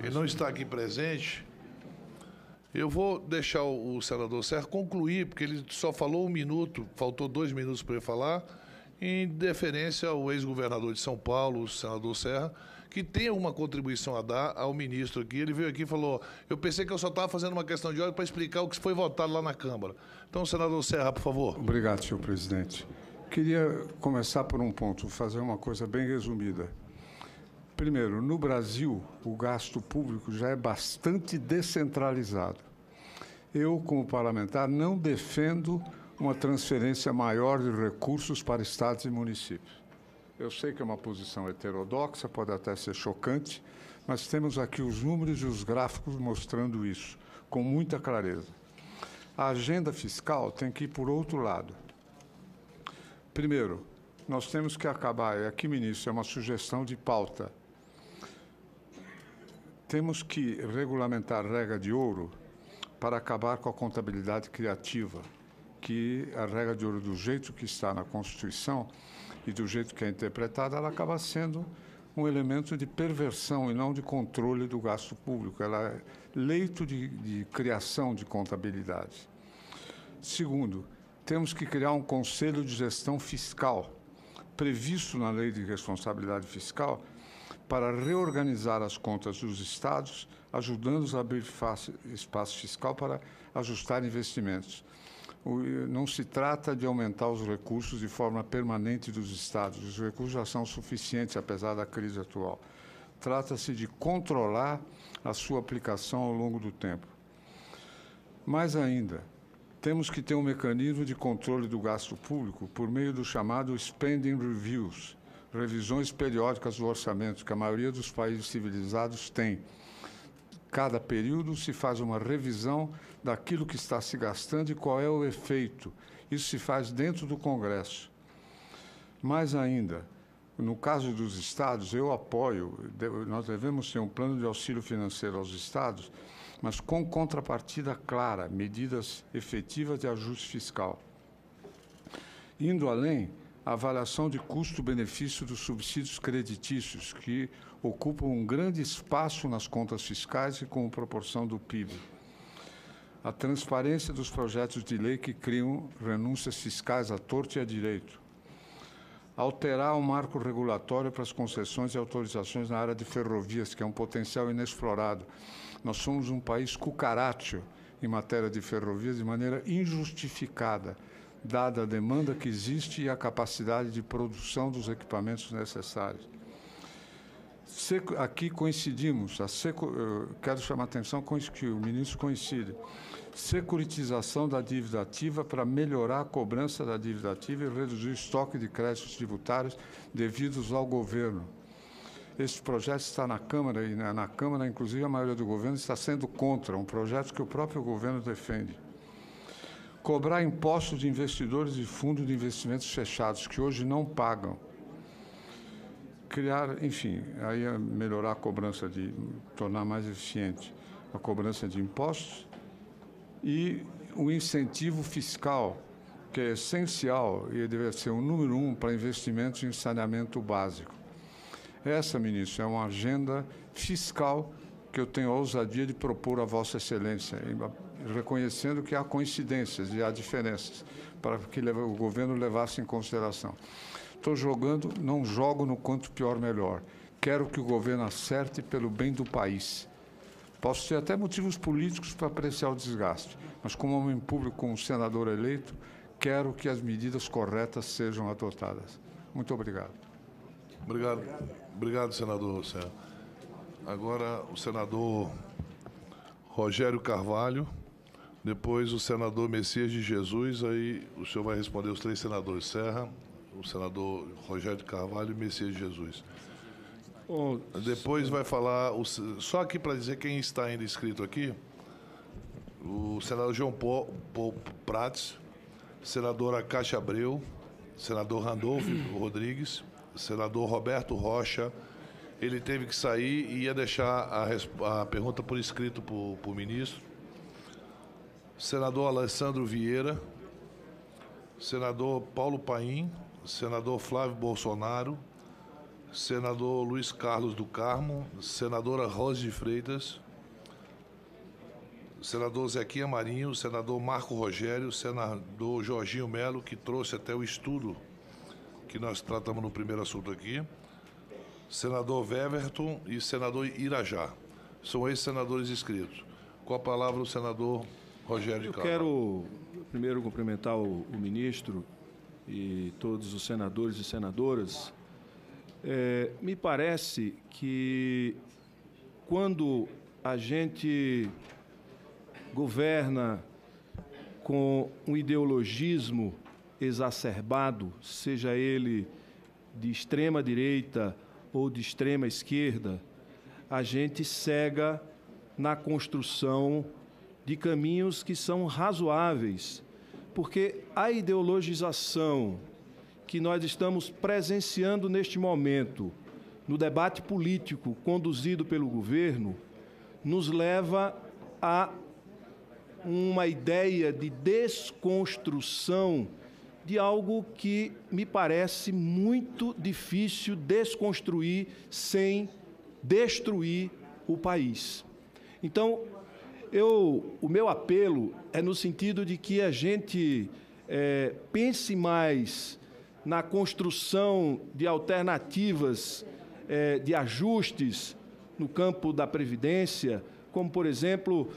Ele não está aqui presente. Eu vou deixar o senador Serra concluir, porque ele só falou 1 minuto, faltou 2 minutos para ele falar, em deferência ao ex-governador de São Paulo, o senador Serra, que tem alguma contribuição a dar ao ministro aqui. Ele veio aqui e falou, eu pensei que eu só estava fazendo uma questão de ordem para explicar o que foi votado lá na Câmara. Então, senador Serra, por favor. Obrigado, senhor presidente. Queria começar por um ponto, fazer uma coisa bem resumida. Primeiro, no Brasil, o gasto público já é bastante descentralizado. Eu, como parlamentar, não defendo uma transferência maior de recursos para estados e municípios. Eu sei que é uma posição heterodoxa, pode até ser chocante, mas temos aqui os números e os gráficos mostrando isso, com muita clareza. A agenda fiscal tem que ir por outro lado. Primeiro, nós temos que acabar, e aqui, ministro, é uma sugestão de pauta, temos que regulamentar a regra de ouro para acabar com a contabilidade criativa, que a regra de ouro, do jeito que está na Constituição e do jeito que é interpretada, ela acaba sendo um elemento de perversão e não de controle do gasto público. Ela é leito de criação de contabilidade. Segundo, temos que criar um conselho de gestão fiscal, previsto na Lei de Responsabilidade Fiscal, para reorganizar as contas dos estados, ajudando-os a abrir espaço fiscal para ajustar investimentos. Não se trata de aumentar os recursos de forma permanente dos estados. Os recursos já são suficientes, apesar da crise atual. Trata-se de controlar a sua aplicação ao longo do tempo. Mais ainda, temos que ter um mecanismo de controle do gasto público por meio do chamado Spending Reviews, revisões periódicas do orçamento, que a maioria dos países civilizados tem. Cada período se faz uma revisão daquilo que está se gastando e qual é o efeito. Isso se faz dentro do Congresso. Mais ainda, no caso dos estados, eu apoio, nós devemos ter um plano de auxílio financeiro aos estados, mas com contrapartida clara, medidas efetivas de ajuste fiscal. Indo além, a avaliação de custo-benefício dos subsídios creditícios, que ocupam um grande espaço nas contas fiscais e com proporção do PIB. A transparência dos projetos de lei que criam renúncias fiscais à torto e à direito. Alterar o marco regulatório para as concessões e autorizações na área de ferrovias, que é um potencial inexplorado. Nós somos um país cucarátil em matéria de ferrovias de maneira injustificada, dada a demanda que existe e a capacidade de produção dos equipamentos necessários. Aqui coincidimos, quero chamar a atenção que o ministro coincide, securitização da dívida ativa para melhorar a cobrança da dívida ativa e reduzir o estoque de créditos tributários devidos ao governo. Este projeto está na Câmara, e na Câmara, inclusive, a maioria do governo está sendo contra, um projeto que o próprio governo defende. Cobrar impostos de investidores e fundos de investimentos fechados, que hoje não pagam. Criar, enfim, aí é melhorar a cobrança, tornar mais eficiente a cobrança de impostos e o incentivo fiscal, que é essencial e deve ser o número 1 para investimentos em saneamento básico. Essa, ministro, é uma agenda fiscal que eu tenho a ousadia de propor a Vossa Excelência, reconhecendo que há coincidências e há diferenças, para que o governo levasse em consideração. Estou jogando, não jogo no quanto pior melhor. Quero que o governo acerte pelo bem do país. Posso ter até motivos políticos para apreciar o desgaste, mas como homem público, como senador eleito, quero que as medidas corretas sejam adotadas. Muito obrigado. Obrigado, senador Serra. Agora, o senador Rogério Carvalho, depois o senador Messias de Jesus, aí o senhor vai responder os 3 senadores, Serra, o senador Rogério Carvalho e Messias de Jesus. Depois vai falar, só aqui para dizer quem está ainda inscrito aqui, o senador João Paulo Prats, senadora Cátia Abreu, senador Randolfo Rodrigues, senador Roberto Rocha. Ele teve que sair e ia deixar a pergunta por escrito para o ministro. Senador Alessandro Vieira, senador Paulo Paim, senador Flávio Bolsonaro, senador Luiz Carlos do Carmo, senadora Rose de Freitas, senador Zequinha Marinho, senador Marco Rogério, senador Jorginho Melo, que trouxe até o estudo que nós tratamos no primeiro assunto aqui, senador Weverton e senador Irajá. São esses senadores inscritos. Com a palavra o senador Rogério de Carvalho. Eu quero primeiro cumprimentar o ministro e todos os senadores e senadoras. Me parece que quando a gente governa com um ideologismo exacerbado, seja ele de extrema direita ou de extrema esquerda, a gente cega na construção de caminhos que são razoáveis, porque a ideologização que nós estamos presenciando neste momento, no debate político conduzido pelo governo, nos leva a uma ideia de desconstrução de algo que me parece muito difícil desconstruir sem destruir o país. Então, o meu apelo é no sentido de que a gente pense mais na construção de alternativas de ajustes no campo da Previdência, como, por exemplo,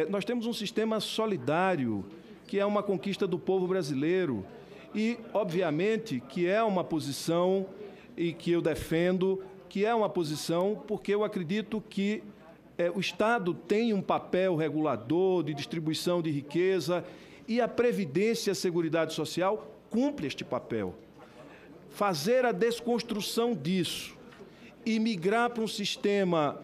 nós temos um sistema solidário, que é uma conquista do povo brasileiro, e, obviamente, que é uma posição e que eu defendo, que é uma posição porque eu acredito que o Estado tem um papel regulador de distribuição de riqueza e a Previdência e a Seguridade Social cumpre este papel. Fazer a desconstrução disso e migrar para um sistema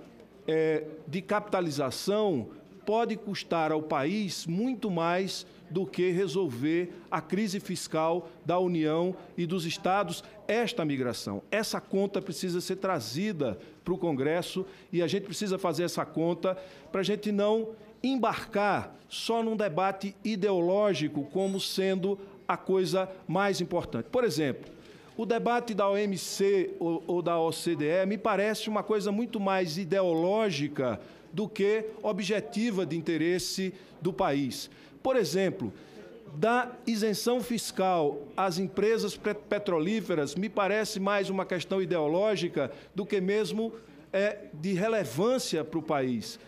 de capitalização pode custar ao país muito mais do que resolver a crise fiscal da União e dos Estados, esta migração. Essa conta precisa ser trazida para o Congresso e a gente precisa fazer essa conta para a gente não embarcar só num debate ideológico como sendo a coisa mais importante. Por exemplo, o debate da OMC ou da OCDE me parece uma coisa muito mais ideológica do que objetiva de interesse do país. Por exemplo, da isenção fiscal às empresas petrolíferas me parece mais uma questão ideológica do que mesmo de relevância para o país.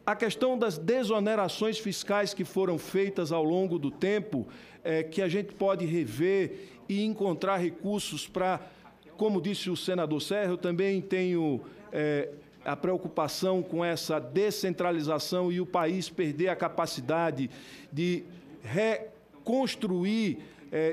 A questão das desonerações fiscais que foram feitas ao longo do tempo, que a gente pode rever e encontrar recursos para, como disse o senador Serra, eu também tenho a preocupação com essa descentralização e o país perder a capacidade de reconstruir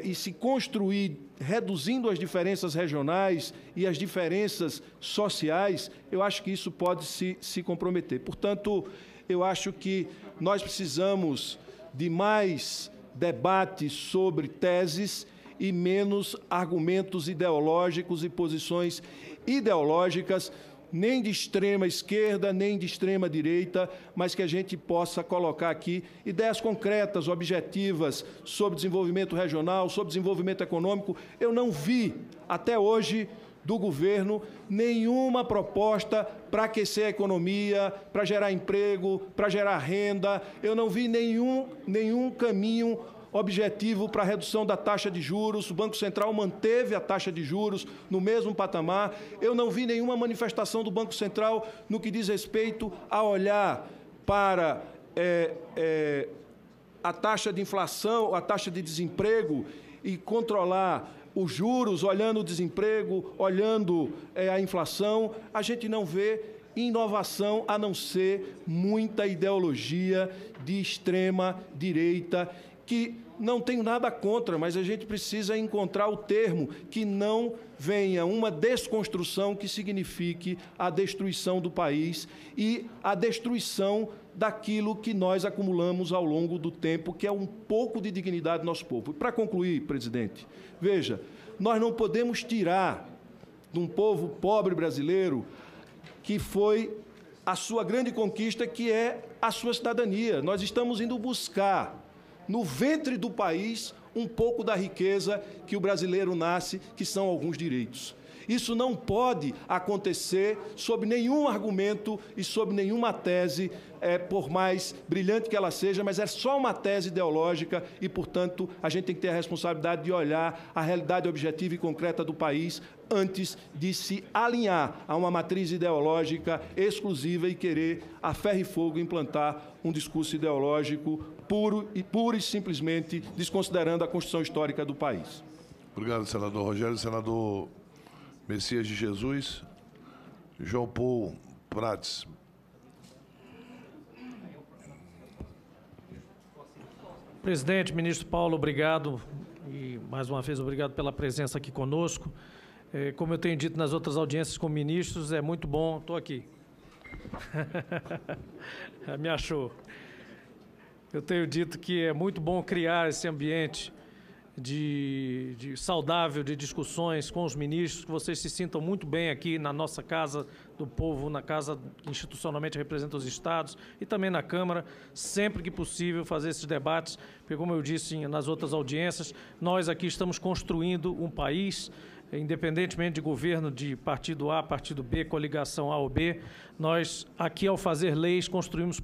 e se construir reduzindo as diferenças regionais e as diferenças sociais, eu acho que isso pode se comprometer. Portanto, eu acho que nós precisamos de mais debates sobre teses e menos argumentos ideológicos e posições ideológicas, nem de extrema esquerda, nem de extrema direita, mas que a gente possa colocar aqui ideias concretas, objetivas, sobre desenvolvimento regional, sobre desenvolvimento econômico. Eu não vi, até hoje, do governo, nenhuma proposta para aquecer a economia, para gerar emprego, para gerar renda. Eu não vi nenhum caminho objetivo para a redução da taxa de juros. O Banco Central manteve a taxa de juros no mesmo patamar. Eu não vi nenhuma manifestação do Banco Central no que diz respeito a olhar para a taxa de inflação, a taxa de desemprego e controlar os juros, olhando o desemprego, olhando a inflação. A gente não vê inovação a não ser muita ideologia de extrema direita, que não tenho nada contra, mas a gente precisa encontrar o termo que não venha uma desconstrução que signifique a destruição do país e a destruição daquilo que nós acumulamos ao longo do tempo, que é um pouco de dignidade do nosso povo. E para concluir, presidente, veja, nós não podemos tirar de um povo pobre brasileiro que foi a sua grande conquista, que é a sua cidadania. Nós estamos indo buscar no ventre do país um pouco da riqueza que o brasileiro nasce, que são alguns direitos. Isso não pode acontecer sob nenhum argumento e sob nenhuma tese, por mais brilhante que ela seja, mas é só uma tese ideológica e, portanto, a gente tem que ter a responsabilidade de olhar a realidade objetiva e concreta do país antes de se alinhar a uma matriz ideológica exclusiva e querer, a ferro e fogo, implantar um discurso ideológico puro e simplesmente desconsiderando a Constituição histórica do país. Obrigado, senador Rogério. Senador Messias de Jesus, João Paulo Prates. Presidente, ministro Paulo, obrigado. E, mais uma vez, obrigado pela presença aqui conosco. Como eu tenho dito nas outras audiências com ministros, é muito bom. Estou aqui. Me achou. Eu tenho dito que é muito bom criar esse ambiente de saudável de discussões com os ministros, que vocês se sintam muito bem aqui na nossa Casa do Povo, na casa que institucionalmente representa os estados e também na Câmara, sempre que possível fazer esses debates, porque, como eu disse nas outras audiências, nós aqui estamos construindo um país, independentemente de governo de partido A, partido B, coligação A ou B, nós aqui, ao fazer leis, construímos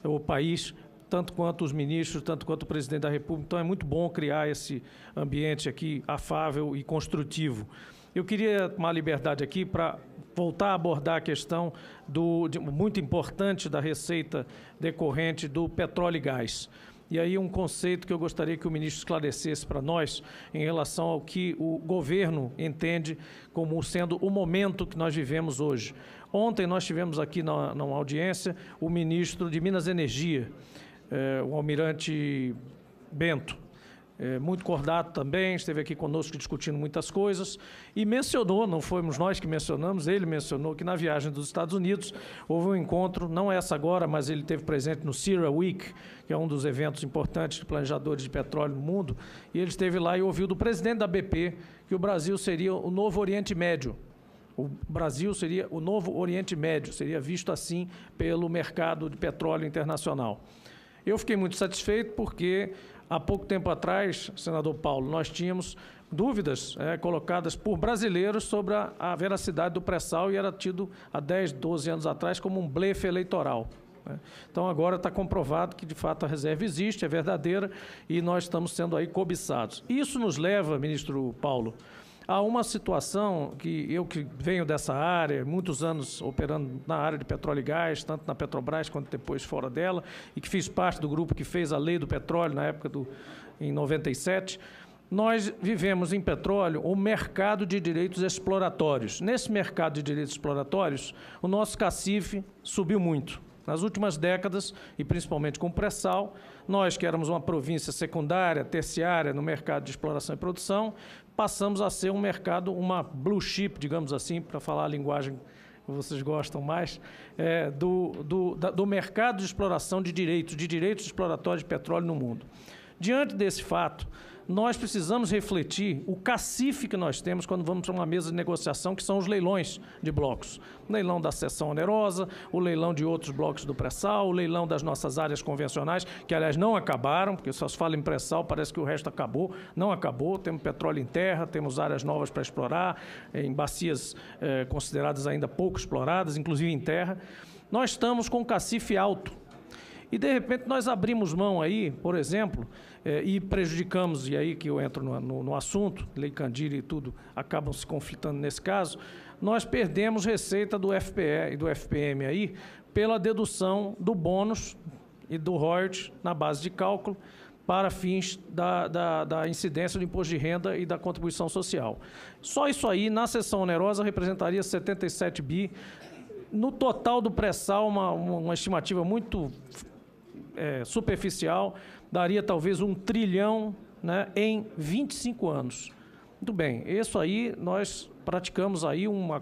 o país, tanto quanto os ministros, tanto quanto o presidente da República. Então, é muito bom criar esse ambiente aqui afável e construtivo. Eu queria tomar liberdade aqui para voltar a abordar a questão muito importante da receita decorrente do petróleo e gás. E aí um conceito que eu gostaria que o ministro esclarecesse para nós em relação ao que o governo entende como sendo o momento que nós vivemos hoje. Ontem nós tivemos aqui numa audiência o ministro de Minas e Energia, o almirante Bento, muito cordato também, esteve aqui conosco discutindo muitas coisas e mencionou, não fomos nós que mencionamos, ele mencionou que na viagem dos Estados Unidos houve um encontro, não essa agora, mas ele esteve presente no CERAWeek, que é um dos eventos importantes de planejadores de petróleo no mundo, e ele esteve lá e ouviu do presidente da BP que o Brasil seria o novo Oriente Médio. O Brasil seria o novo Oriente Médio, seria visto assim pelo mercado de petróleo internacional. Eu fiquei muito satisfeito porque, há pouco tempo atrás, senador Paulo, nós tínhamos dúvidas colocadas por brasileiros sobre a veracidade do pré-sal e era tido há 10, 12 anos atrás como um blefe eleitoral. Então, agora está comprovado que, de fato, a reserva existe, é verdadeira e nós estamos sendo aí cobiçados. Isso nos leva, ministro Paulo, há uma situação que eu que venho dessa área, muitos anos operando na área de petróleo e gás, tanto na Petrobras quanto depois fora dela, e que fiz parte do grupo que fez a lei do petróleo na época em 97, nós vivemos em petróleo o mercado de direitos exploratórios. Nesse mercado de direitos exploratórios, o nosso cacife subiu muito. Nas últimas décadas, e principalmente com o pré-sal, nós, que éramos uma província secundária, terciária no mercado de exploração e produção, passamos a ser um mercado, uma blue chip, digamos assim, para falar a linguagem que vocês gostam mais, do mercado de exploração de direitos exploratórios de petróleo no mundo. Diante desse fato, nós precisamos refletir o cacife que nós temos quando vamos para uma mesa de negociação, que são os leilões de blocos. O leilão da cessão onerosa, o leilão de outros blocos do pré-sal, o leilão das nossas áreas convencionais, que, aliás, não acabaram, porque só se fala em pré-sal, parece que o resto acabou. Não acabou, temos petróleo em terra, temos áreas novas para explorar, em bacias consideradas ainda pouco exploradas, inclusive em terra. Nós estamos com o cacife alto. E, de repente, nós abrimos mão aí, por exemplo, e prejudicamos, e aí que eu entro no assunto, Lei Candir e tudo, acabam se conflitando nesse caso, nós perdemos receita do FPE e do FPM aí pela dedução do bônus e do royalties na base de cálculo para fins da incidência do imposto de renda e da contribuição social. Só isso aí, na seção onerosa, representaria 77 bi. No total do pré-sal, uma estimativa muito superficial, daria talvez 1 trilhão, né, em 25 anos. Muito bem, isso aí nós praticamos aí uma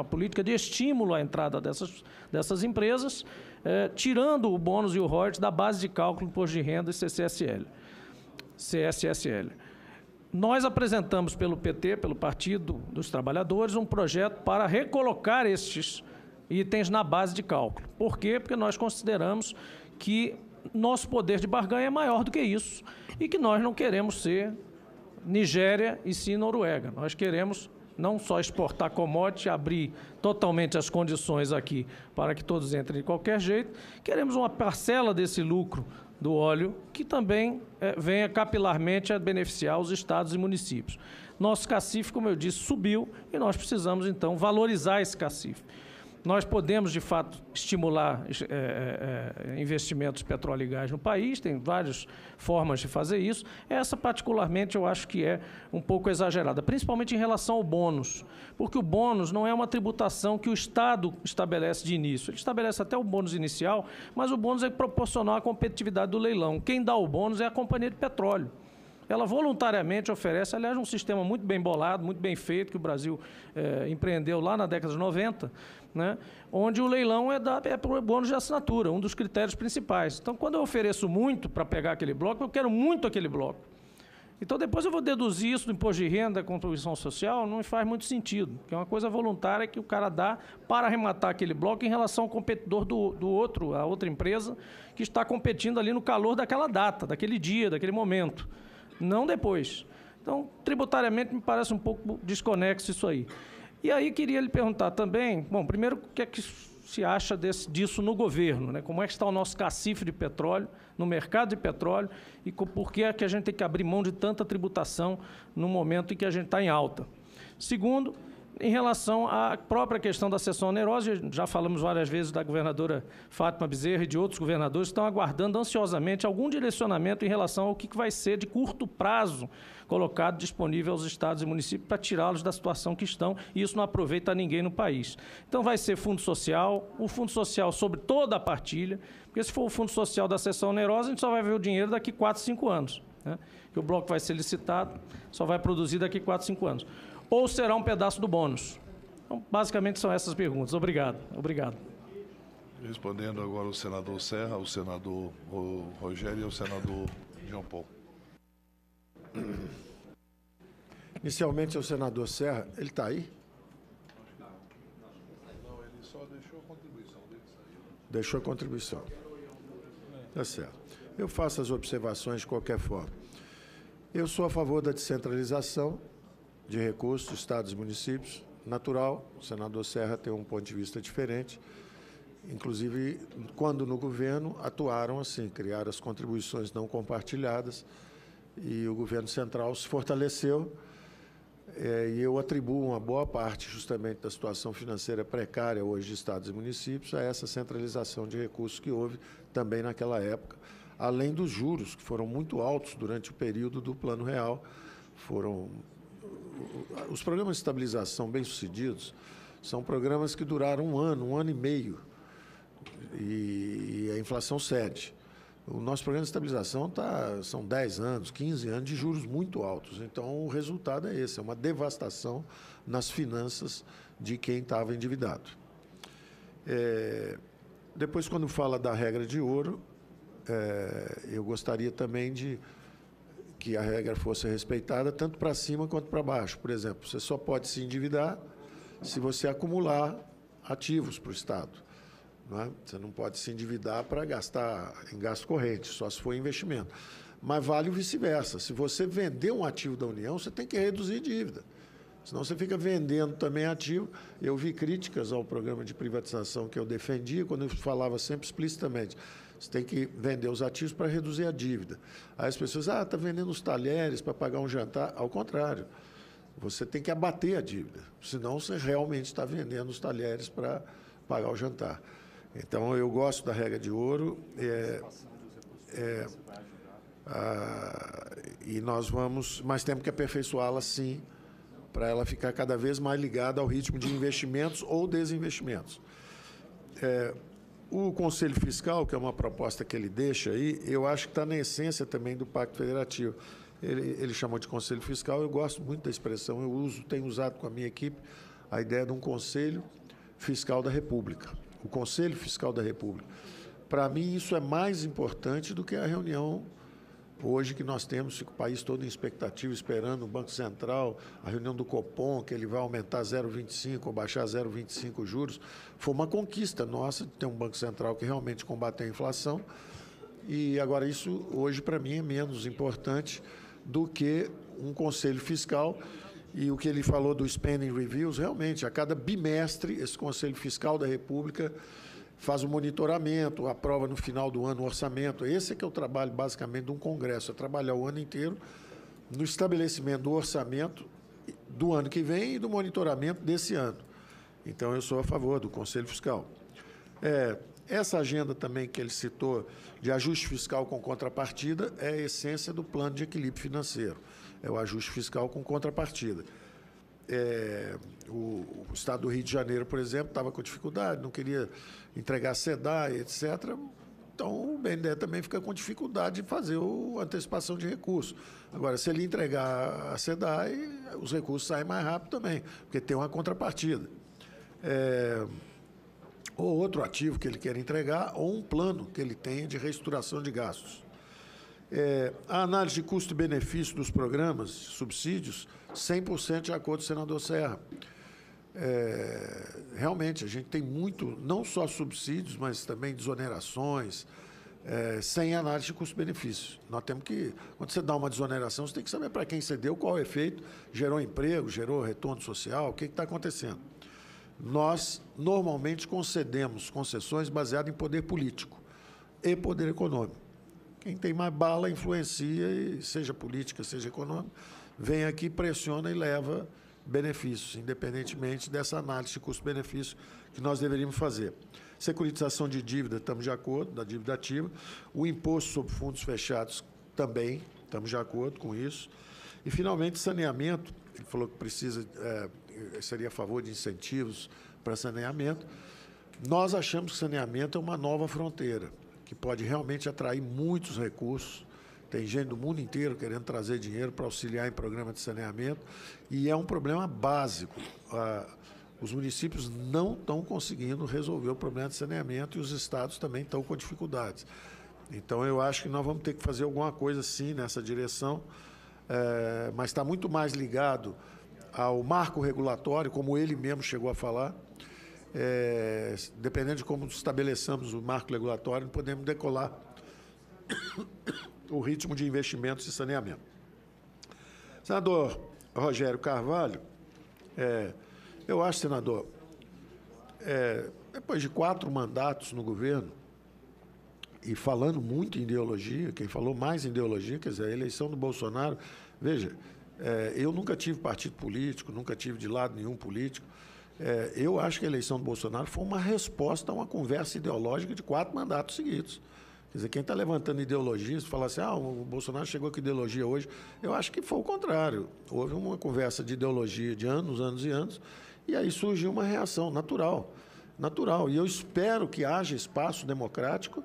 política de estímulo à entrada dessas empresas, tirando o bônus e o royalties da base de cálculo do imposto de renda e CSSL. Nós apresentamos pelo PT, pelo Partido dos Trabalhadores, um projeto para recolocar estes itens na base de cálculo. Por quê? Porque nós consideramos que nosso poder de barganha é maior do que isso e que nós não queremos ser Nigéria e sim Noruega. Nós queremos não só exportar commodity, abrir totalmente as condições aqui para que todos entrem de qualquer jeito, queremos uma parcela desse lucro do óleo que também venha capilarmente a beneficiar os estados e municípios. Nosso cacife, como eu disse, subiu e nós precisamos, então, valorizar esse cacife. Nós podemos, de fato, estimular investimentos de petróleo e gás no país, tem várias formas de fazer isso. Essa, particularmente, eu acho que é um pouco exagerada, principalmente em relação ao bônus, porque o bônus não é uma tributação que o Estado estabelece de início. Ele estabelece até o bônus inicial, mas o bônus é proporcional à competitividade do leilão. Quem dá o bônus é a Companhia de Petróleo. Ela voluntariamente oferece, aliás, um sistema muito bem bolado, muito bem feito, que o Brasil empreendeu lá na década de 90, né, onde o leilão é por bônus de assinatura, um dos critérios principais. Então, quando eu ofereço muito para pegar aquele bloco, eu quero muito aquele bloco. Então, depois eu vou deduzir isso do imposto de renda, contribuição social, não faz muito sentido, que é uma coisa voluntária que o cara dá para arrematar aquele bloco em relação ao competidor do outro, a outra empresa, que está competindo ali no calor daquela data, daquele dia, daquele momento, não depois. Então, tributariamente, me parece um pouco desconexo isso aí. E aí queria lhe perguntar também, bom, primeiro, o que é que se acha disso no governo, né? Como é que está o nosso cacife de petróleo, no mercado de petróleo, e por que é que a gente tem que abrir mão de tanta tributação no momento em que a gente está em alta? Segundo, em relação à própria questão da cessão onerosa, já falamos várias vezes da governadora Fátima Bezerra e de outros governadores que estão aguardando ansiosamente algum direcionamento em relação ao que vai ser de curto prazo colocado disponível aos estados e municípios para tirá-los da situação que estão, e isso não aproveita a ninguém no país. Então vai ser fundo social, o fundo social sobre toda a partilha, porque se for o fundo social da cessão onerosa, a gente só vai ver o dinheiro daqui 4, 5 anos, né? Que o bloco vai ser licitado, só vai produzir daqui 4, 5 anos. Ou será um pedaço do bônus? Então, basicamente, são essas perguntas. Obrigado. Obrigado. Respondendo agora o senador Serra, o senador Rogério e o senador João Paulo. Inicialmente, o senador Serra, ele está aí? Não, ele só deixou a contribuição dele. Deixou a contribuição. Tá certo. Eu faço as observações de qualquer forma. Eu sou a favor da descentralização de recursos, estados e municípios. Natural, o senador Serra tem um ponto de vista diferente. Inclusive, quando no governo, atuaram assim, criaram as contribuições não compartilhadas e o governo central se fortaleceu. E eu atribuo uma boa parte justamente da situação financeira precária hoje de estados e municípios a essa centralização de recursos que houve também naquela época, além dos juros, que foram muito altos durante o período do Plano Real. Os programas de estabilização bem-sucedidos são programas que duraram um ano e meio, e a inflação cede. O nosso programa de estabilização são 10 anos, 15 anos de juros muito altos. Então, o resultado é esse, é uma devastação nas finanças de quem estava endividado. Depois, quando fala da regra de ouro, eu gostaria também de que a regra fosse respeitada tanto para cima quanto para baixo. Por exemplo, você só pode se endividar se você acumular ativos para o Estado. Não é? Você não pode se endividar para gastar em gasto corrente, só se for investimento. Mas vale o vice-versa. Se você vender um ativo da União, você tem que reduzir dívida. Senão você fica vendendo também ativo. Eu vi críticas ao programa de privatização que eu defendia, quando eu falava sempre explicitamente, você tem que vender os ativos para reduzir a dívida. Aí as pessoas, está vendendo os talheres para pagar um jantar. Ao contrário, você tem que abater a dívida, senão você realmente está vendendo os talheres para pagar o jantar. Então, eu gosto da regra de ouro e nós vamos, mas temos que aperfeiçoá-la, sim, para ela ficar cada vez mais ligada ao ritmo de investimentos ou desinvestimentos. O Conselho Fiscal, que é uma proposta que ele deixa aí, eu acho que está na essência também do Pacto Federativo. Ele chamou de Conselho Fiscal, eu gosto muito da expressão, tenho usado com a minha equipe a ideia de um Conselho Fiscal da República. O Conselho Fiscal da República. Para mim, isso é mais importante do que a reunião hoje que nós temos, fica o país todo em expectativa, esperando o Banco Central, a reunião do Copom, que ele vai aumentar 0,25 ou baixar 0,25 juros. Foi uma conquista nossa de ter um Banco Central que realmente combate a inflação. E agora isso, hoje, para mim, é menos importante do que um Conselho Fiscal E o que ele falou do Spending Reviews, realmente, a cada bimestre, esse Conselho Fiscal da República faz o monitoramento, aprova no final do ano o orçamento. Esse é que é o trabalho, basicamente, de um Congresso, é trabalhar o ano inteiro no estabelecimento do orçamento do ano que vem e do monitoramento desse ano. Então, eu sou a favor do Conselho Fiscal. Essa agenda também que ele citou, de ajuste fiscal com contrapartida, é a essência do plano de equilíbrio financeiro. É o ajuste fiscal com contrapartida. O Estado do Rio de Janeiro, por exemplo, estava com dificuldade, não queria entregar a SEDAI, etc. Então, o BNDES também fica com dificuldade de fazer a antecipação de recursos. Agora, se ele entregar a SEDAI, os recursos saem mais rápido também, porque tem uma contrapartida. Ou outro ativo que ele quer entregar, ou um plano que ele tenha de reestruturação de gastos. A análise de custo e benefício dos programas, subsídios, 100% de acordo com o senador Serra. Realmente, a gente tem muito, não só subsídios, mas também desonerações, sem análise de custo-benefício. Nós temos que, quando você dá uma desoneração, você tem que saber para quem você deu, qual é o efeito, gerou emprego, gerou retorno social, o que está acontecendo. Nós, normalmente, concedemos concessões baseadas em poder político e poder econômico. Quem tem mais bala influencia, e seja política, seja econômica, vem aqui, pressiona e leva benefícios, independentemente dessa análise de custo-benefício que nós deveríamos fazer. Securitização de dívida, estamos de acordo, da dívida ativa. O imposto sobre fundos fechados, também, estamos de acordo com isso. E, finalmente, saneamento. Ele falou que precisa, seria a favor de incentivos para saneamento. Nós achamos que saneamento é uma nova fronteira, que pode realmente atrair muitos recursos. Tem gente do mundo inteiro querendo trazer dinheiro para auxiliar em programa de saneamento, e é um problema básico. Os municípios não estão conseguindo resolver o problema de saneamento e os estados também estão com dificuldades. Então, eu acho que nós vamos ter que fazer alguma coisa, sim, nessa direção, mas está muito mais ligado ao marco regulatório, como ele mesmo chegou a falar. Dependendo de como estabeleçamos o marco regulatório, podemos decolar o ritmo de investimentos em saneamento. Senador Rogério Carvalho, eu acho, senador, depois de 4 mandatos no governo, e falando muito em ideologia, quem falou mais em ideologia, quer dizer, a eleição do Bolsonaro, veja, eu nunca tive partido político, nunca tive de lado nenhum político. Eu acho que a eleição do Bolsonaro foi uma resposta a uma conversa ideológica de 4 mandatos seguidos. Quer dizer, quem está levantando ideologias, falar assim, o Bolsonaro chegou com ideologia hoje, eu acho que foi o contrário. Houve uma conversa de ideologia de anos, anos e anos, e aí surgiu uma reação natural. E eu espero que haja espaço democrático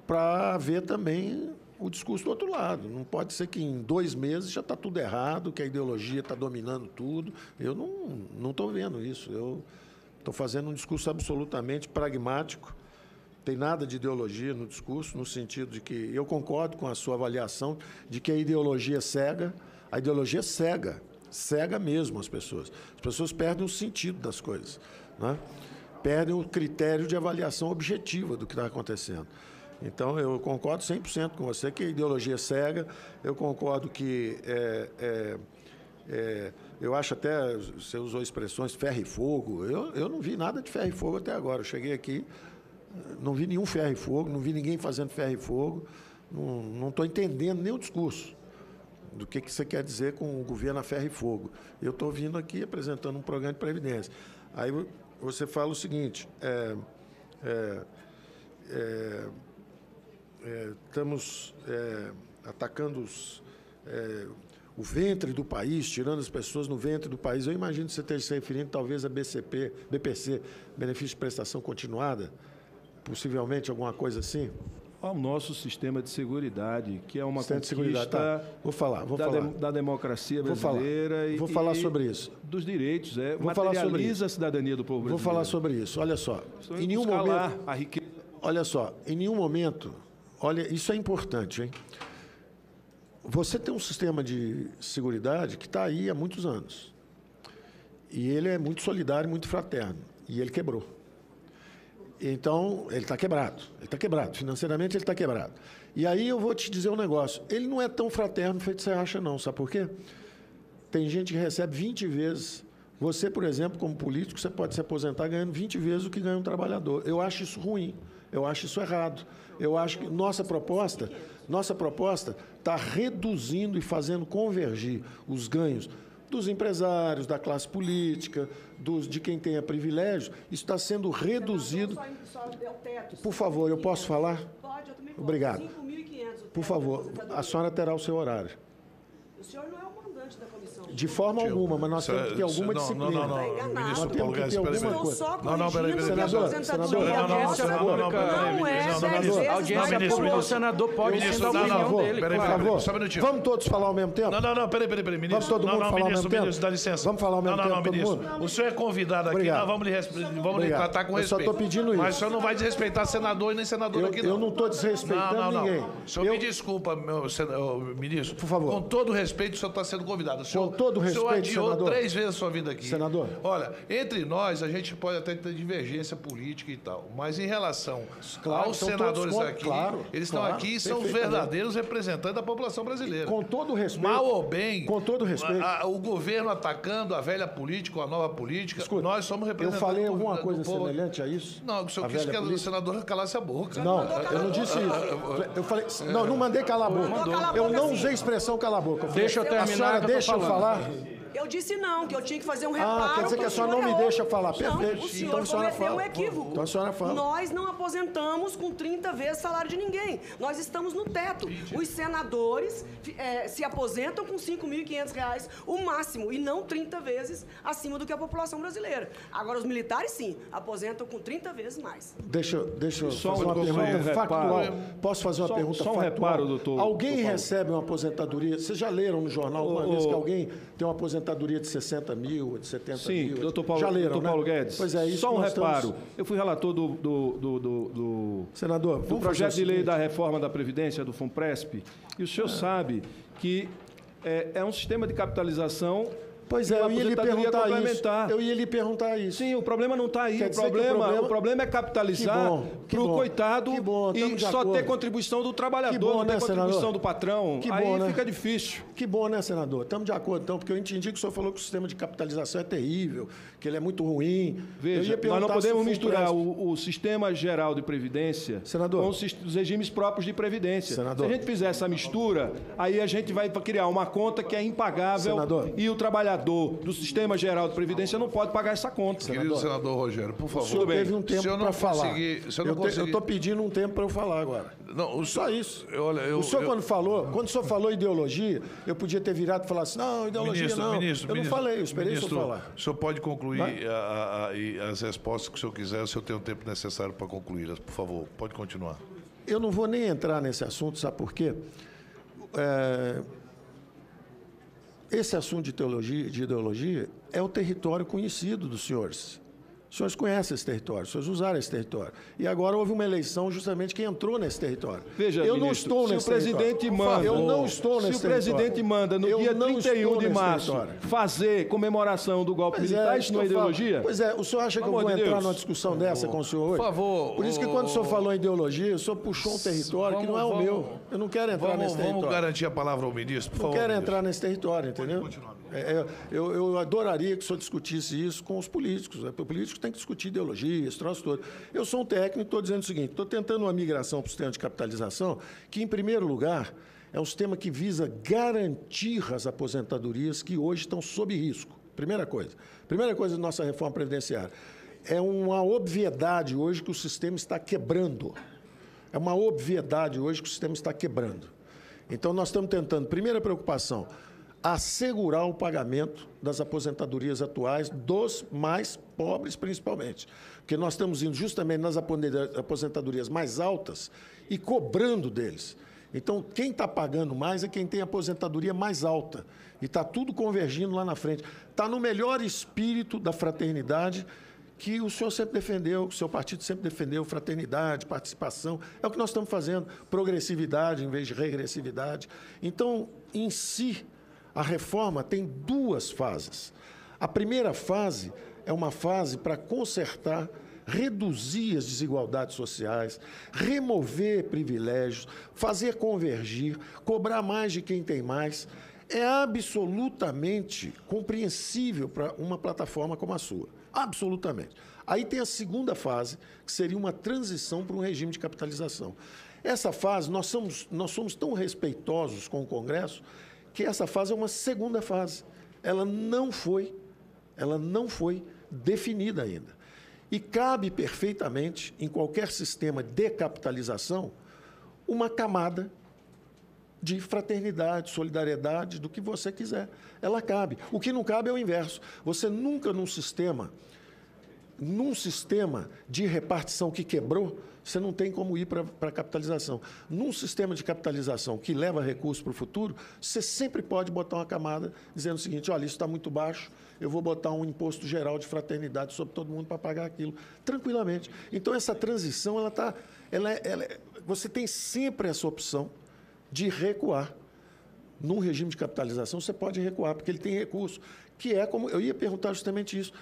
para ver também o discurso do outro lado. Não pode ser que em 2 meses já está tudo errado, que a ideologia está dominando tudo. Eu não estou vendo isso. Eu estou fazendo um discurso absolutamente pragmático. Não tem nada de ideologia no discurso, no sentido de que eu concordo com a sua avaliação de que a ideologia cega. A ideologia cega mesmo as pessoas. As pessoas perdem o sentido das coisas, né? Perdem o critério de avaliação objetiva do que está acontecendo. Então, eu concordo 100% com você que a ideologia cega. Eu concordo que eu acho até, você usou expressões ferro e fogo. Eu não vi nada de ferro e fogo até agora. Eu cheguei aqui, não vi nenhum ferro e fogo, não vi ninguém fazendo ferro e fogo. Não estou entendendo nem o discurso do que você quer dizer com o governo a ferro e fogo. Eu estou vindo aqui apresentando um programa de previdência. Aí você fala o seguinte, estamos atacando o ventre do país, tirando as pessoas no ventre do país. Eu imagino que você esteja se referindo talvez a BPC, Benefício de Prestação Continuada, possivelmente alguma coisa assim? Ao nosso sistema de seguridade, que é uma conquista da democracia brasileira. Vou falar sobre isso. Dos direitos, materializa a cidadania do povo brasileiro. Vou falar sobre isso. Olha só, em nenhum momento, a riqueza. Olha só, em nenhum momento, olha, isso é importante, hein? Você tem um sistema de seguridade que está aí há muitos anos. E ele é muito solidário, muito fraterno. E ele quebrou. Então, ele está quebrado. Financeiramente, ele está quebrado. E aí eu vou te dizer um negócio. Ele não é tão fraterno feito você acha, não. Sabe por quê? Tem gente que recebe 20 vezes. Você, por exemplo, como político, você pode se aposentar ganhando 20 vezes o que ganha um trabalhador. Eu acho isso ruim, eu acho isso errado. Eu acho que nossa proposta está reduzindo e fazendo convergir os ganhos dos empresários, da classe política, de quem tenha privilégios. Isso está sendo reduzido. Por favor, eu posso falar? Pode, eu também posso. Obrigado. 5.500. Por favor, a senhora terá o seu horário. O senhor não é o mandante da comissão. De forma alguma, mas nós temos que ter alguma disciplina. Não. Nós temos que ter alguma coisa. Só peraí. O senador pode dar a opinião dele. Por favor, só um minutinho. Vamos todos falar ao mesmo tempo? Não, peraí, ministro. Vamos todo mundo falar ao mesmo tempo? Ministro, dá licença. Vamos falar ao mesmo tempo, todo ministro. mundo? O senhor é convidado aqui, Obrigado. nós vamos lhe tratar com respeito. Eu só estou pedindo isso. Mas o senhor não vai desrespeitar senador e nem senador aqui, não. Eu não estou desrespeitando ninguém. O senhor me desculpa, ministro. Por favor. Com todo respeito, o senhor está sendo convidado. Com todo respeito, o senhor adiou senador. 3 vezes a sua vinda aqui. Senador. Olha, entre nós, a gente pode até ter divergência política e tal, mas em relação Claro, aos são senadores todos aqui, claro, eles estão claro, aqui e são os perfeitamente. verdadeiros representantes da população brasileira. Com todo respeito. Mal ou bem, Com todo respeito. o governo atacando a velha política ou a nova política, Escuta, nós somos eu representantes falei do alguma do coisa povo. semelhante a isso? Não, o senhor A quis velha que o política? senador calasse a boca. Não, eu não disse isso. Eu falei, não mandei calar a boca. Eu não usei a expressão calar a boca. Eu falei, Deixa eu terminar, A senhora que eu tô deixa eu falando. falar? Eu disse não, que eu tinha que fazer um reparo. Quer dizer que a senhora não me deixa falar. Perfeito. O senhor Então a senhora cometeu um fala. equívoco. Então a senhora fala. Nós não aposentamos com 30 vezes o salário de ninguém. Nós estamos no teto. Os senadores se aposentam com R$ 5.500 o máximo, e não 30 vezes acima do que a população brasileira. Agora, os militares, sim, aposentam com 30 vezes mais. Deixa eu Só fazer uma um pergunta reparo. factual. Posso fazer uma Só- pergunta só um factual? reparo, doutor Alguém Paulo. recebe uma aposentadoria? Vocês já leram no jornal alguma vez que alguém tem uma aposentadoria de 60 mil, de 70 Sim, mil? doutor Paulo, Já leram, doutor né? Paulo Guedes. Pois é, isso só um nós estamos- reparo. Eu fui relator do Senador, do vamos projeto fazer o de lei seguinte. da reforma da Previdência, do FUNPRESP, e o senhor sabe que é um sistema de capitalização. Pois é, e uma eu ia lhe aposentadoria perguntar isso. complementar. Eu ia lhe perguntar isso. Sim, o problema não está aí. Quer O dizer que problema, o problema é capitalizar Que bom, que para o bom, coitado que bom, e estamos de só acordo. ter contribuição do trabalhador, Que bom, não ter né, contribuição senador? do patrão. Que aí bom, né? fica difícil. Que bom, né, senador? Estamos de acordo, então, porque eu entendi que o senhor falou que o sistema de capitalização é terrível, que ele é muito ruim. Eu Veja, ia nós perguntar não se podemos o misturar FUNPRESP- o sistema geral de previdência Senador. com os regimes próprios de previdência. Senador. Se a gente fizer essa mistura, aí a gente vai criar uma conta que é impagável Senador. e o trabalhador do sistema geral de previdência não pode pagar essa conta. Querido senador Rogério, por O favor. senhor teve um Se tempo eu não para falar. conseguir- se eu não Eu conseguir- estou pedindo um tempo para eu falar agora. Não, Só isso. Olha, O senhor, quando o senhor falou ideologia, eu podia ter virado e falar assim, não, ideologia não. Eu não falei, eu esperei o senhor falar. O senhor pode concluir Vai. as respostas que o senhor quiser, se eu tenho o tempo necessário para concluí-las. Por favor, pode continuar. Eu não vou nem entrar nesse assunto, sabe por quê? Esse assunto de ideologia é o território conhecido dos senhores. Os senhores conhecem esse território, os senhores usaram esse território. E agora houve uma eleição justamente que entrou nesse território. Veja, eu não ministro, estou se nesse o presidente território. manda, Eu não estou nesse se o presidente território. manda no Eu dia não 31 estou de nesse março território. fazer comemoração do golpe Pois militar, é, isso não é eu falo. ideologia? Pois é, o senhor acha que eu Pelo vou amor de entrar Deus. numa discussão dessa com o senhor hoje? Por favor, Por isso que quando o senhor falou em ideologia, o senhor puxou um território que não é o meu. Eu não quero entrar nesse território. Vamos garantir a palavra ao ministro, por Não favor. quero ministro. entrar nesse território, entendeu? Eu adoraria que o senhor discutisse isso com os políticos. O político tem que discutir ideologia, esse troço todo. Eu sou um técnico e estou dizendo o seguinte, estou tentando uma migração para o sistema de capitalização, que, em primeiro lugar, é um sistema que visa garantir as aposentadorias que hoje estão sob risco. Primeira coisa da nossa reforma previdenciária. É uma obviedade hoje que o sistema está quebrando. É uma obviedade hoje que o sistema está quebrando. Então, nós estamos tentando, primeira preocupação, assegurar o pagamento das aposentadorias atuais dos mais pobres, principalmente. Porque nós estamos indo justamente nas aposentadorias mais altas e cobrando deles. Então, quem está pagando mais é quem tem a aposentadoria mais alta. E está tudo convergindo lá na frente. Está no melhor espírito da fraternidade que o senhor sempre defendeu, que o seu partido sempre defendeu, fraternidade, participação. É o que nós estamos fazendo, progressividade em vez de regressividade. Então, em si, a reforma tem duas fases. A primeira fase é uma fase para consertar, reduzir as desigualdades sociais, remover privilégios, fazer convergir, cobrar mais de quem tem mais. é absolutamente compreensível para uma plataforma como a sua. Absolutamente. Aí tem a segunda fase, que seria uma transição para um regime de capitalização. Essa fase, nós somos tão respeitosos com o Congresso, que essa fase é uma segunda fase. Ela não foi definida ainda. E cabe perfeitamente, em qualquer sistema de capitalização, uma camada de fraternidade, solidariedade, do que você quiser. Ela cabe. O que não cabe é o inverso. Você nunca, num sistema de repartição que quebrou, você não tem como ir para a capitalização. Num sistema de capitalização que leva recursos para o futuro, você sempre pode botar uma camada dizendo o seguinte: olha, isso está muito baixo, eu vou botar um imposto geral de fraternidade sobre todo mundo para pagar aquilo, tranquilamente. Então, essa transição, você tem sempre essa opção de recuar. Num regime de capitalização, você pode recuar, porque ele tem recurso, que é como... Eu ia perguntar justamente isso.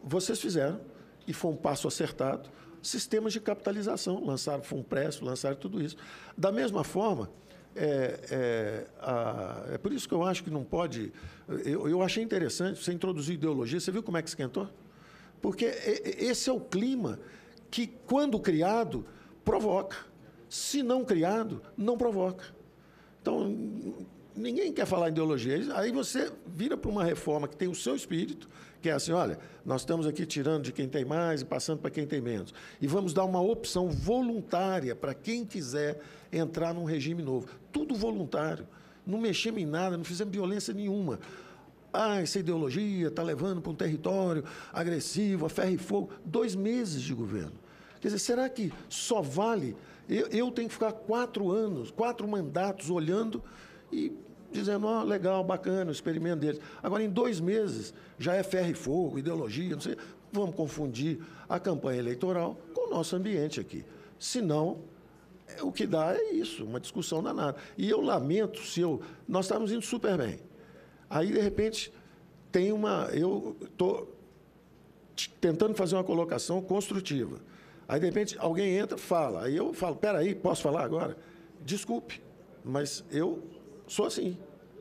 Vocês fizeram, e foi um passo acertado, sistemas de capitalização, lançaram FUNPRESP, lançaram tudo isso. Da mesma forma, é por isso que eu acho que não pode... Eu achei interessante você introduzir ideologia. Você viu como é que esquentou? Porque esse é o clima que, quando criado, provoca. Se não criado, não provoca. Então, ninguém quer falar em ideologia. Aí você vira para uma reforma que tem o seu espírito, que é assim: olha, nós estamos aqui tirando de quem tem mais e passando para quem tem menos. E vamos dar uma opção voluntária para quem quiser entrar num regime novo. Tudo voluntário. Não mexemos em nada, não fizemos violência nenhuma. Essa ideologia está levando para um território agressivo, a ferro e fogo. 2 meses de governo. Quer dizer, será que só vale... Eu tenho que ficar 4 anos, 4 mandatos olhando e dizendo: ó, legal, bacana, o experimento deles. Agora, em 2 meses, já é ferro e fogo, ideologia, não sei. Vamos confundir a campanha eleitoral com o nosso ambiente aqui. Senão, o que dá é isso, uma discussão danada. E eu lamento nós estávamos indo super bem. Aí, de repente, eu estou tentando fazer uma colocação construtiva. Aí, de repente, alguém entra, fala. Aí eu falo: peraí, posso falar agora? Desculpe, mas eu sou assim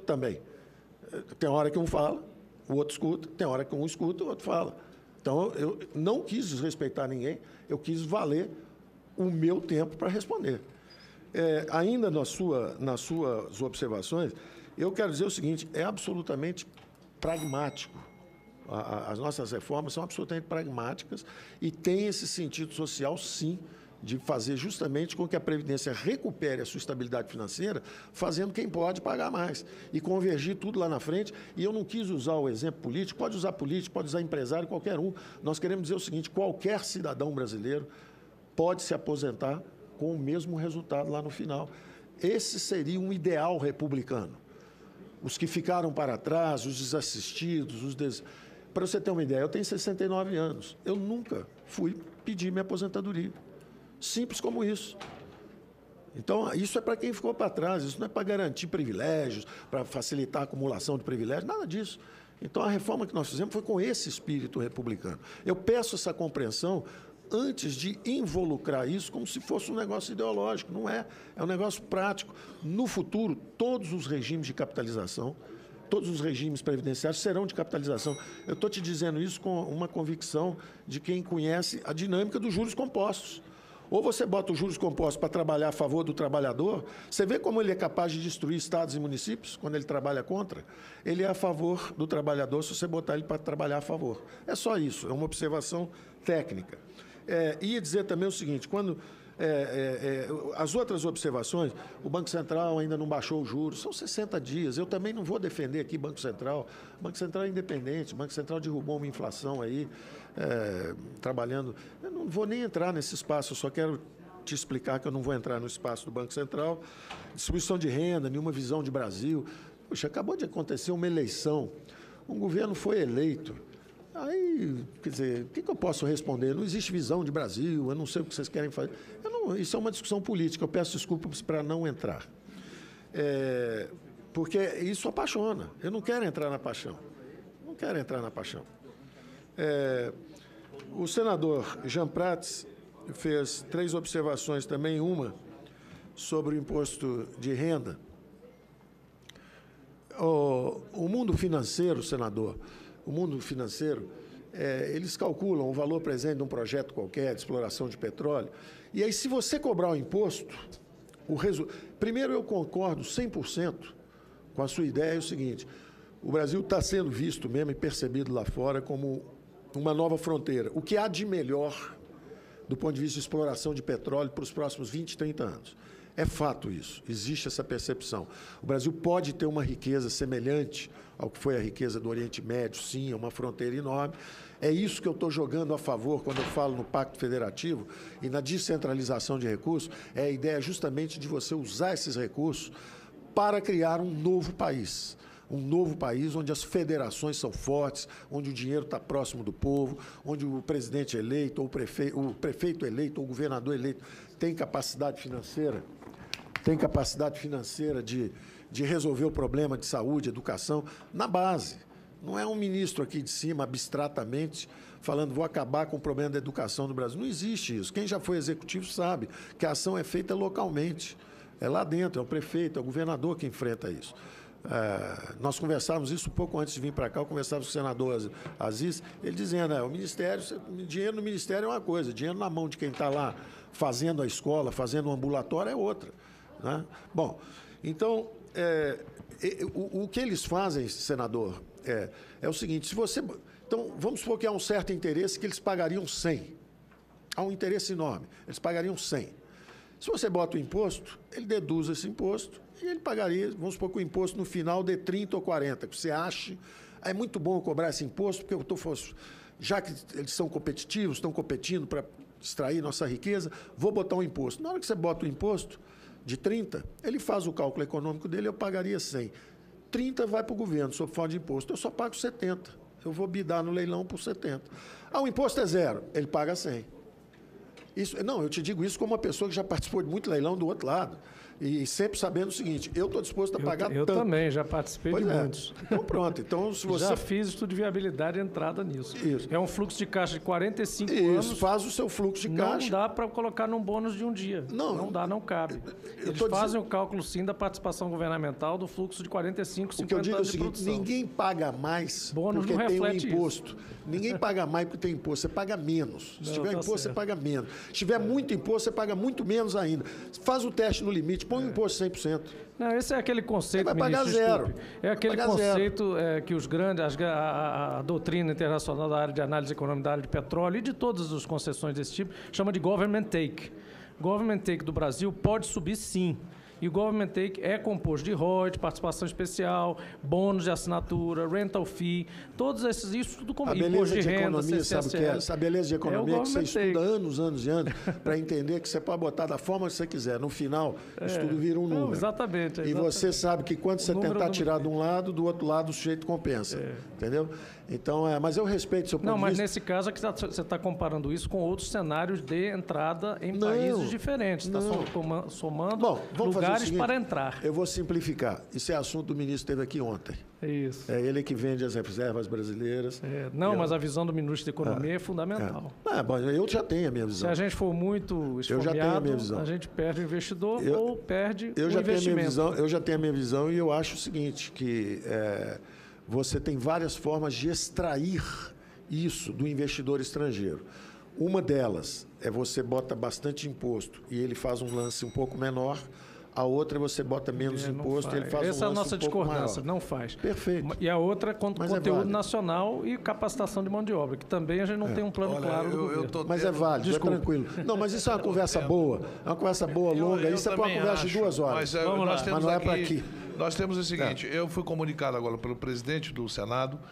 também. Tem hora que um fala, o outro escuta. Tem hora que um escuta, o outro fala. Então, eu não quis desrespeitar ninguém, eu quis valer o meu tempo para responder. Ainda nas suas observações, eu quero dizer o seguinte: é absolutamente pragmático. As nossas reformas são absolutamente pragmáticas e têm esse sentido social, sim, de fazer justamente com que a Previdência recupere a sua estabilidade financeira, fazendo quem pode pagar mais e convergir tudo lá na frente. E eu não quis usar o exemplo político, pode usar empresário, qualquer um. Nós queremos dizer o seguinte: qualquer cidadão brasileiro pode se aposentar com o mesmo resultado lá no final. Esse seria um ideal republicano. Os que ficaram para trás, os desassistidos, Para você ter uma ideia, eu tenho 69 anos. Eu nunca fui pedir minha aposentadoria. Simples como isso. Então, isso é para quem ficou para trás, isso não é para garantir privilégios, para facilitar a acumulação de privilégios, nada disso. Então, a reforma que nós fizemos foi com esse espírito republicano. Eu peço essa compreensão antes de involucrar isso como se fosse um negócio ideológico. Não é, é um negócio prático. No futuro, todos os regimes de capitalização, todos os regimes previdenciários serão de capitalização. Eu estou te dizendo isso com uma convicção de quem conhece a dinâmica dos juros compostos. Ou você bota os juros compostos para trabalhar a favor do trabalhador, você vê como ele é capaz de destruir estados e municípios quando ele trabalha contra? Ele é a favor do trabalhador se você botar ele para trabalhar a favor. É só isso, é uma observação técnica. Ia dizer também o seguinte: quando as outras observações, o Banco Central ainda não baixou os juros, são 60 dias. Eu também não vou defender aqui Banco Central. O Banco Central é independente, o Banco Central derrubou uma inflação aí, trabalhando. Eu não vou nem entrar nesse espaço, eu só quero te explicar que eu não vou entrar no espaço do Banco Central. Distribuição de renda, nenhuma visão de Brasil. Puxa, acabou de acontecer uma eleição, um governo foi eleito. Aí, quer dizer, o que eu posso responder? Não existe visão de Brasil, eu não sei o que vocês querem fazer. Isso é uma discussão política, eu peço desculpas para não entrar. Porque isso apaixona. Eu não quero entrar na paixão. Não quero entrar na paixão. O senador Jean Prats fez 3 observações também, uma sobre o imposto de renda. o mundo financeiro, senador, o mundo financeiro, eles calculam o valor presente de um projeto qualquer de exploração de petróleo. E aí, se você cobrar o imposto, primeiro, eu concordo 100% com a sua ideia, é o seguinte: o Brasil está sendo visto mesmo e percebido lá fora como uma nova fronteira. O que há de melhor do ponto de vista de exploração de petróleo para os próximos 20, 30 anos. É fato isso, existe essa percepção. O Brasil pode ter uma riqueza semelhante ao que foi a riqueza do Oriente Médio, sim, é uma fronteira enorme. É isso que eu estou jogando a favor quando eu falo no Pacto Federativo e na descentralização de recursos, é a ideia justamente de você usar esses recursos para criar um novo país. Um novo país onde as federações são fortes, onde o dinheiro está próximo do povo, onde o presidente eleito, ou o prefeito eleito, ou o governador eleito tem capacidade financeira de resolver o problema de saúde, educação, na base. Não é um ministro aqui de cima, abstratamente, falando vou acabar com o problema da educação no Brasil. Não existe isso. Quem já foi executivo sabe que a ação é feita localmente. É lá dentro, é o prefeito, é o governador que enfrenta isso. Nós conversávamos isso um pouco antes de vir para cá, eu conversava com o senador Aziz, ele dizendo, o ministério, dinheiro no ministério é uma coisa, dinheiro na mão de quem está lá fazendo a escola, fazendo o ambulatório é outra. Né? Bom, então, o que eles fazem, senador, é o seguinte, se você... Então, vamos supor que há um certo interesse que eles pagariam 100. Há um interesse enorme, eles pagariam 100. Se você bota o imposto, ele deduz esse imposto e ele pagaria, vamos supor que o imposto no final dê 30 ou 40, que você ache, é muito bom cobrar esse imposto, porque já que eles são competitivos, estão competindo para extrair nossa riqueza, vou botar um imposto. Na hora que você bota o imposto de 30, ele faz o cálculo econômico dele, eu pagaria 100. 30 vai para o governo, sob forma de imposto, eu só pago 70. Eu vou bidar no leilão por 70. O imposto é 0, ele paga 100. Eu te digo isso como uma pessoa que já participou de muito leilão do outro lado. E sempre sabendo o seguinte, eu estou disposto a pagar tanto. Eu também, já participei de muitos. Então, pronto. Então, se você... Já fiz estudo de viabilidade e entrada nisso. Isso. É um fluxo de caixa de 45 anos. Isso, faz o seu fluxo de caixa. Não dá para colocar num bônus de um dia. Não dá, não cabe. Eles fazem o cálculo, sim, da participação governamental do fluxo de 45, 50 anos de produção. O que eu digo é o seguinte, ninguém paga mais bônus porque tem um imposto. Isso. Ninguém paga mais porque tem imposto. Você paga menos. Se tiver imposto, você paga menos. Se tiver muito imposto, você paga muito menos ainda. Faz o teste no limite, põe o imposto 100%. Não, esse é aquele conceito, vai pagar ministro, zero. Desculpe, é aquele conceito que os grandes, a doutrina internacional da área de análise econômica, da área de petróleo e de todas as concessões desse tipo, chama de government take. Government take do Brasil pode subir, sim. E o government take é composto de royalties, participação especial, bônus de assinatura, rental fee, todos esses, isso tudo como imposto de renda, economia, sabe o que é? A beleza de economia é que você estuda anos e anos para entender que você pode botar da forma que você quiser. No final, isso tudo vira um número. Exatamente. E você sabe que quando você tentar tirar de um lado, do outro lado o sujeito compensa. Entendeu? Então, mas eu respeito o seu ponto de vista. Não, mas nesse caso aqui você está comparando isso com outros cenários de entrada em países diferentes. Está somando lugares para entrar. Eu vou simplificar. Isso é assunto do ministro que esteve aqui ontem. É isso. É ele que vende as reservas brasileiras. Mas a visão do ministro da Economia é fundamental. Bom, eu já tenho a minha visão. Se a gente for muito esfomeado, a gente perde o investidor ou perde o investimento. Eu já tenho a minha visão e eu acho o seguinte, que você tem várias formas de extrair isso do investidor estrangeiro. Uma delas é você bota bastante imposto e ele faz um lance um pouco menor. A outra você bota menos imposto e ele faz Essa um lance um pouco maior. Essa é a nossa discordância, não faz. Perfeito. E a outra é conteúdo nacional e capacitação de mão de obra, que também a gente não tem um plano claro do governo. Mas é válido, é tranquilo. Não, mas isso é uma conversa boa, é uma conversa boa, longa. Isso é uma conversa de 2 horas. Mas não é para aqui. Nós temos o seguinte, eu fui comunicado agora pelo presidente do Senado